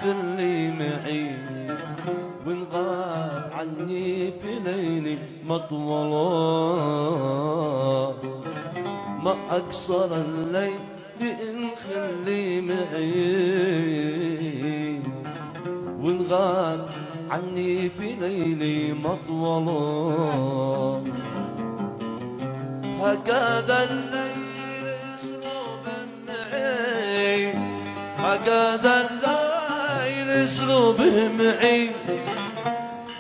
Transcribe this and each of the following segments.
خلي معي وانغاب عني في ليلي مطولة، ما أقصر الليل إن خلي معي وانغاب عني في ليلي مطولة. هكذا الليل اسلوب معي، هكذا الليل اسلوب معي،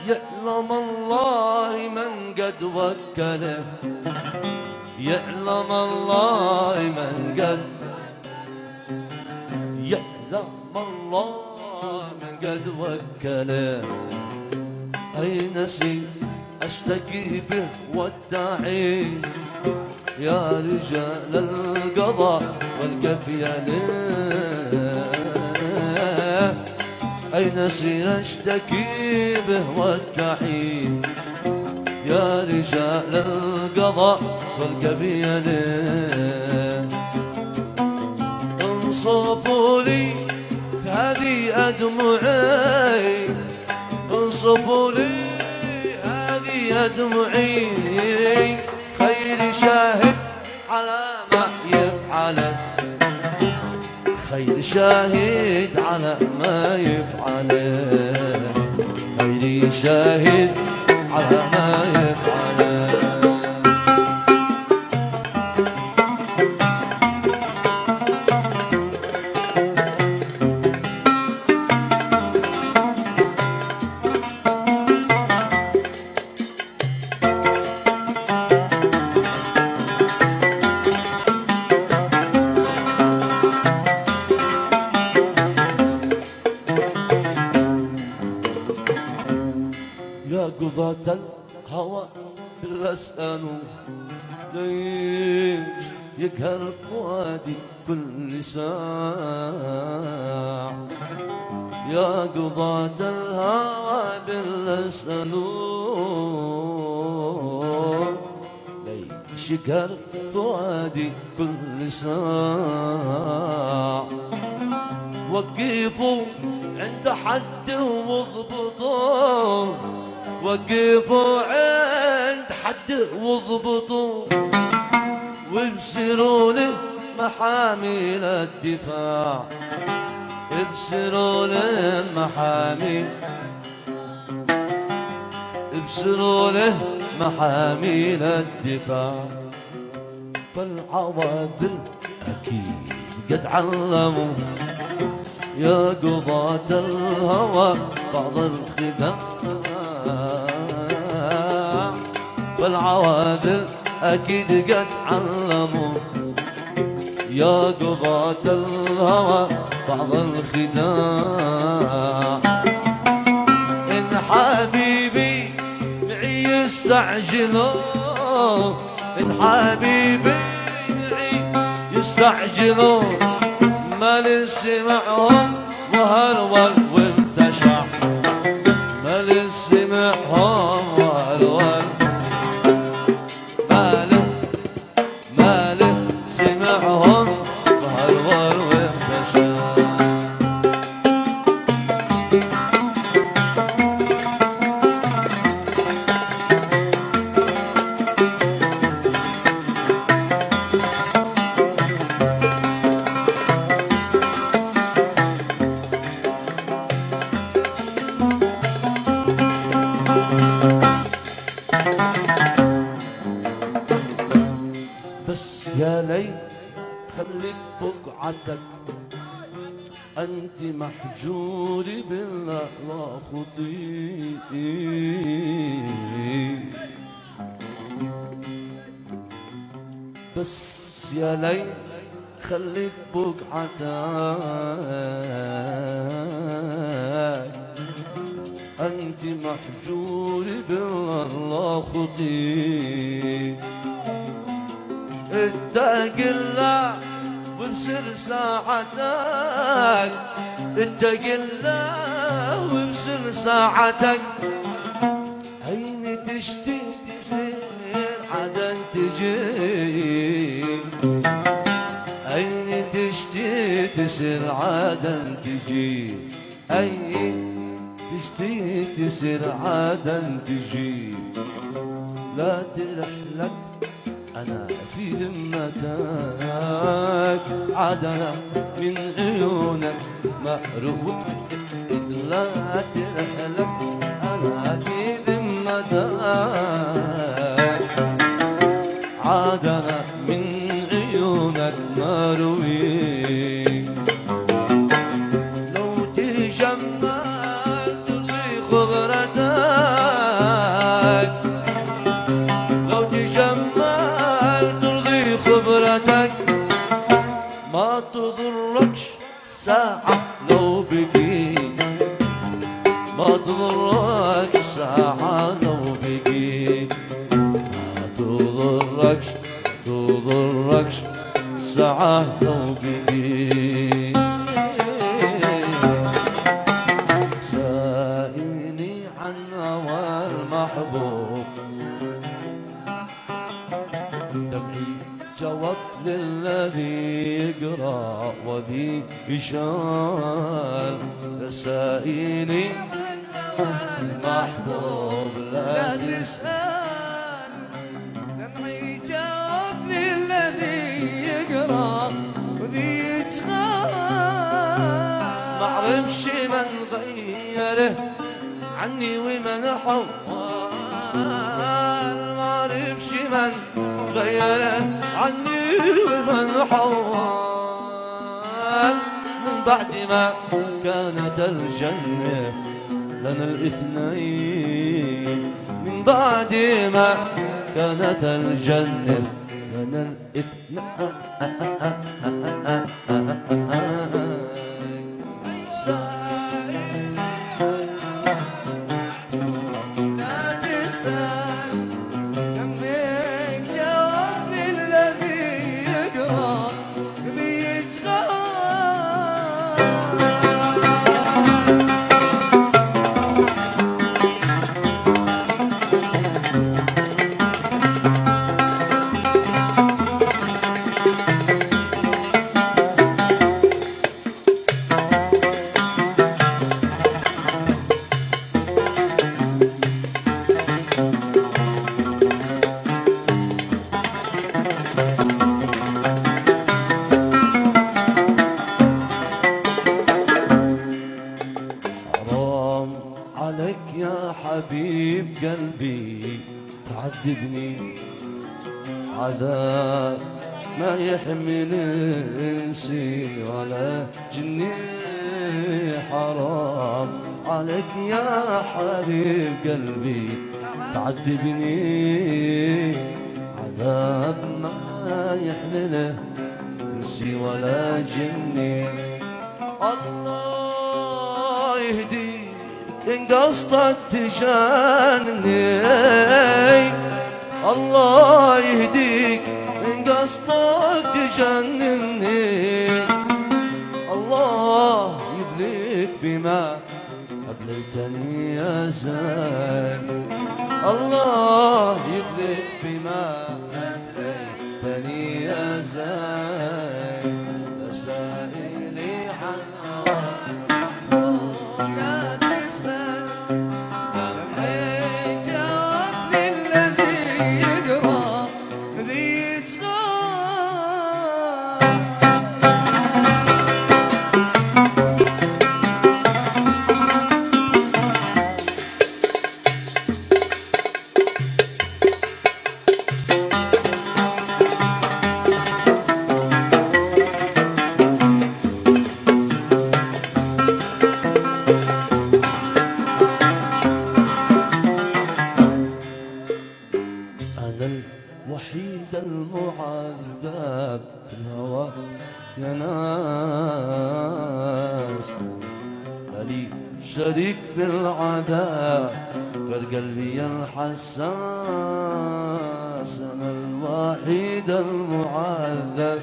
يعلم الله من قد وكله، يعلم الله من قد، يعلم الله من قد وكله. أي نسي أشتكي به والداعي، يا رجال القضاء والقبيل. أي نسي أشتكي به والداعي، يا رجال القضاء والقبيل. انصفوا لي هذه أدمعي، انصفوا لي هذه أدمعي، خير شاهد على ما يفعله، خير شاهد على ما يفعله، خير شاهد على ما يفعله. يا قضاة الهوى بالأسأل، ليش يقهر فؤادي كل ساعة؟ يا قضاة الهوى بالأسأل، ليش يقهر فؤادي كل ساعة؟ وقفوا عند حد واضبطوا، وقفوا عند حد واضبطوا، وابصروا له محامل الدفاع، ابصروا له محامل، ابصروا له محامل الدفاع. فالعواذل أكيد قد علموا يا قضاة الهوى بعض الخداع، والعواذل أكيد قد علموا يا قضاة الهوى بعض الخداع. إن حبيبي معي يستعجلوا، إن حبيبي معي يستعجلوا، ما لسمعهم وهرول وانتشع، ما لسمعهم وهرول، ما لسمعهم وهرول وانتشع. بس يا ليل خليك بقعتك، أنت محجور بالله لا خطيئ. بس يا ليل خليك بقعتك، أنت محجور بالله لا خطيئ. اتق الله وابصر ساعتك، اتق الله وابصر ساعتك، عين تشتي تصير عدن تجي، عين تشتي تصير عدن تجي. أي تشتي تصير عادا تجي لا ترحلك أنا في ذمتك عادنا من عيونك مقروب لا ترحلك أنا في ذمتك عادنا من عيونك مروي لو تجمل ترضي خبرتك لو تجمل ترضي خبرتك ما تضركش ساعة لو بقيت ما تضرك ساعة لو بقيت ما تضركش ساعة لو بقيت سائلني عن هوى المحبوب دمعي جواب للذي يقرأ وذي يشال سائلني المحبوب لا تسأل دمعي جواب للذي يقرأ وذي يشغل معرفش من غيره عني ومن حوال معرفش من غيره عني ومن حوال من بعد ما كانت الجنة لنا الاثنين من بعد ما كانت الجنة لنا الاثنين لا تسأل دمعي جواب للذي يقرأ وذي يشغل حرام عليك يا حبيب قلبي تعذبني عذاب ما يحمل انسي ولا جني حرام عليك يا حبيب قلبي تعذبني عذاب ما يحمله انسي ولا جني الله يهديك إن قصدك تجنني الله يهديك إن قصدك تجنني الله يبليك بما أبليتني يا زين الله يبليك بما أبليتني يا زين فسائلي عن لا تسأل دمعي جواب للذي يقرأ وذي يشغل أنا الوحيد المعذب في الهوى يا ناس مالي شريك في العذاب غير قلبي الحساس أنا الوحيد المعذب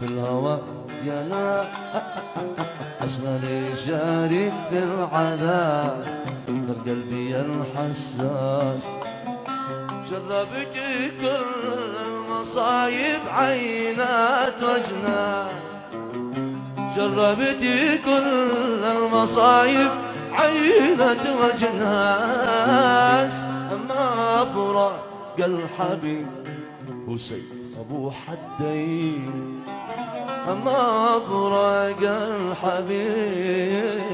في الهوى يا ناس مالي شريك في العذاب غير قلبي الحساس جربت كل المصايب عينات وجنات جربتي كل المصايب عينة وجناس، أما فراق الحبيب وسيف أبو حدين، أما فراق الحبيب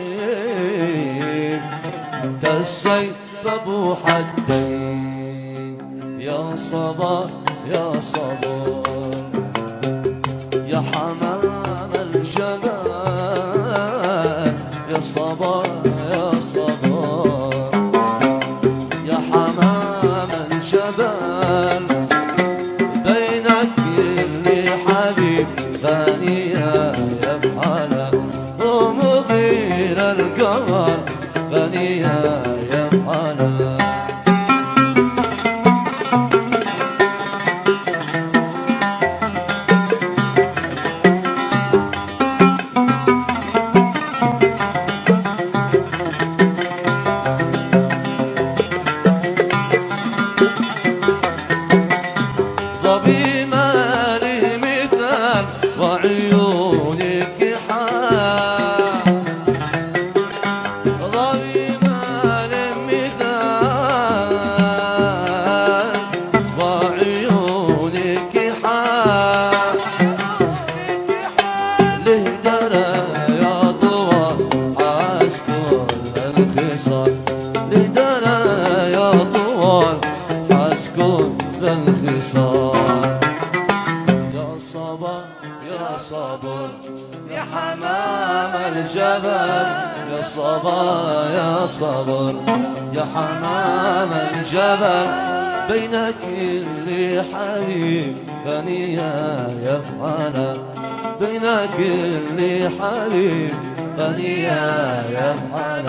كالسيف أبو حدين. يا صبر يا صبر يا حمام الجبل، يا صبر يا صبر يا حمام الجبل، بينك اللي حبيب غنية يفعل ومغير القمر غنية يفعل. يا صبر يا صبر يا حمام الجبل، يا صبر يا صبر يا حمام الجبل، بينك اللي حبيب غنية يفعل، بينك اللي حبيب غنية يفعل.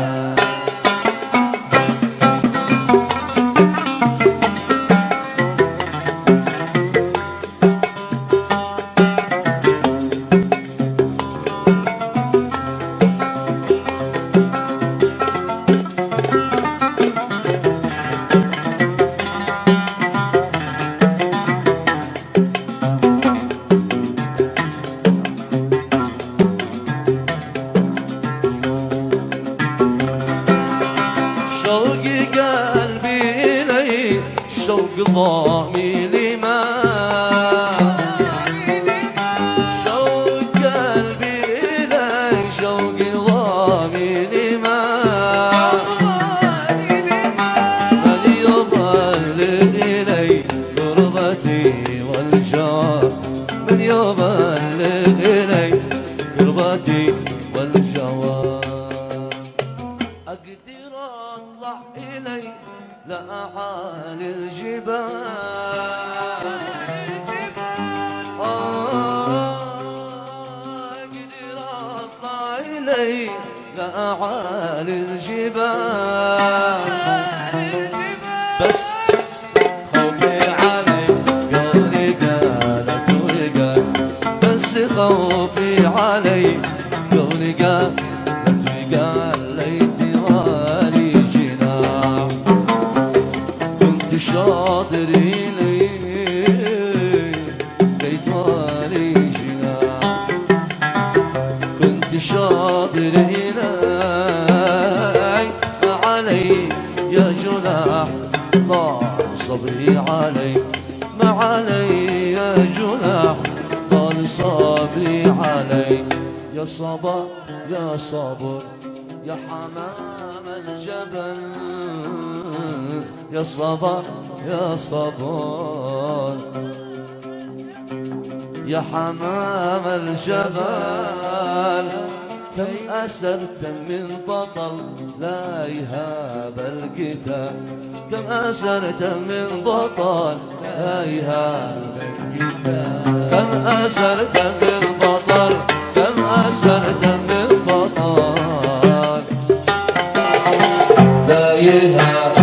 شوق ضامي لما شوق قلبي إلي، شوق ضامي لما من يبلغ إلي قربتي والجواب، من يبلغ إلي قربتي والجواب. أقدر أطلع إلي لأعالي الجبال، أقدر أطلع إلي لأعالي الجبال، بس خوفي علي قولي قالت وقال، بس خوفي علي قولي قالت وقال، ليتي والي جناح كنت شاطر إلي، ليت والي جناح كنت شاطر إلي، علي يا جناح طال صبري علي، ما علي يا جناح طال صبري علي. يا صبر يا صبر يا حمام الجبل، يا صبر يا صبر يا حمام الجبل، كم أسرت من بطل لا يهاب القتال، كم أسرت من بطل لا يهاب القتال، كم أسرت من بطل، كم أسرت من بطل لا يهاب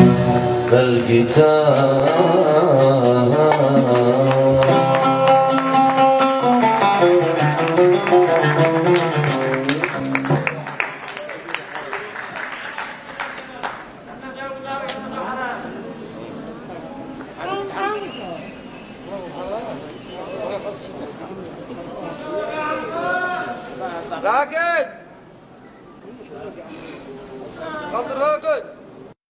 القتال. راقد. خضر راقد.